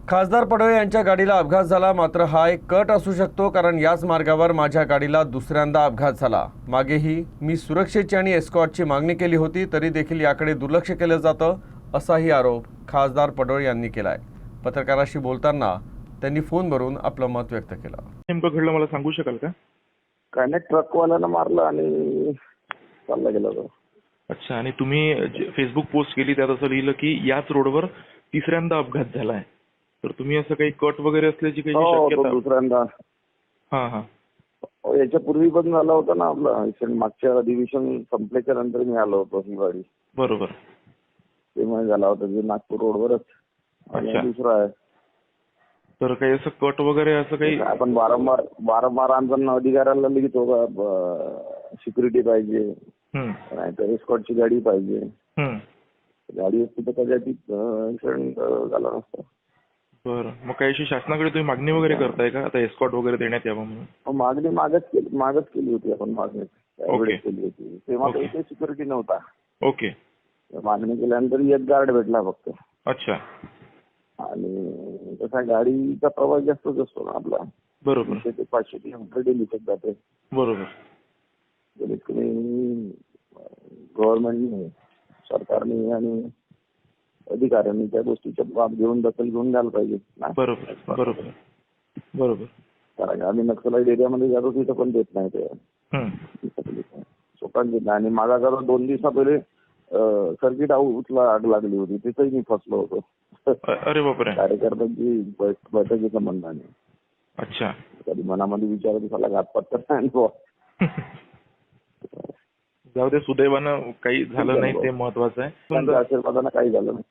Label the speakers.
Speaker 1: खासदार पडोळे यांच्या गाडीला अपघात झाला, मात्र हा एक कट असू शकतो, कारण याच मार्गावर माझ्या गाडीला दुसऱ्यांदा अपघात झाला. मागेही मी सुरक्षेची आणि एस्कॉर्टची मागणी केली होती, तरी देखील याकडे दुर्लक्ष केलं जातं, असाही आरोप खासदार पडोळे यांनी केलाय. पत्रकाराशी बोलताना त्यांनी फोनवरून आपलं मत व्यक्त केलं.
Speaker 2: नेमकं घडलं मला सांगू शकाल का?
Speaker 3: काय नाही, ट्रकवाल्यानं मारलं आणि चालला गेला तो.
Speaker 2: अच्छा. आणि तुम्ही फेसबुक पोस्ट केली त्यात असं लिहिलं की याच रोडवर तिसऱ्यांदा अपघात झालाय, तर तुम्ही असं काही कट वगैरे असल्याची काही
Speaker 3: हो, तो
Speaker 2: शक्यता?
Speaker 3: दुसऱ्यांदा.
Speaker 2: हा हा.
Speaker 3: याच्यापूर्वी पण झाला होता ना आपला ऍक्सिडेंट. मागच्या अधिवेशन संपल्याच्या नंतर मी आलो होतो ही गाडी,
Speaker 2: बरोबर.
Speaker 3: तेव्हा झाला होता जे नागपूर रोडवरच. आणि
Speaker 2: अच्छा.
Speaker 3: दुसरा आहे.
Speaker 2: तर काही असं कट वगैरे असं काही?
Speaker 3: आपण वारंवार आमचा अधिकाऱ्याला लिहितो का सिक्युरिटी पाहिजे, नाहीतर एस्कॉर्टची गाडी पाहिजे. गाडी असती तर कदाचित ऍक्सिडेंट झाला नसता.
Speaker 2: बरं. मग काही अशी शासनाकडे तुम्ही मागणी वगैरे करताय का आता एस्कॉर्ट वगैरे देण्यात यावं म्हणून?
Speaker 3: मागणी मागच केली होती आपण. मागणी त्यावेळेस केली होती, तेव्हा काही सिक्युरिटी नव्हता.
Speaker 2: ओके.
Speaker 3: मागणी केल्यानंतर एक गार्ड भेटला फक्त.
Speaker 2: अच्छा.
Speaker 3: आणि तसा गाडीचा प्रवास जास्तच असतो ना आपला.
Speaker 2: बरोबर.
Speaker 3: 300 ते 500 किलोमीटर डेली जाते.
Speaker 2: बरोबर.
Speaker 3: कमीत कमी गव्हर्नमेंटने, सरकारने आणि अधिकाऱ्यांनी त्या गोष्टीच्या बाब घेऊन दखल घेऊन द्यायला पाहिजे.
Speaker 2: बरोबर बरोबर बरोबर.
Speaker 3: कारण आम्ही नक्षलाईट एरियामध्ये जातो तिथं पण देत नाही ते. स्वतः देत नाही. आणि माझा जरा 2 दिवसा पहिले सर्किट हाऊसला आग लागली होती, तिथंही मी फसलो होतो.
Speaker 2: अरे बापरे.
Speaker 3: कार्यकर्त्यांची बैठकीच्या संबंधाने.
Speaker 2: अच्छा.
Speaker 3: कधी मनामध्ये विचार झाला घातपात तर नाही.
Speaker 2: जाऊ दे, सुदैवानं काही झालं नाही, ते महत्वाचं आहे.
Speaker 3: त्यांच्या आशीर्वादानं काही झालं नाही.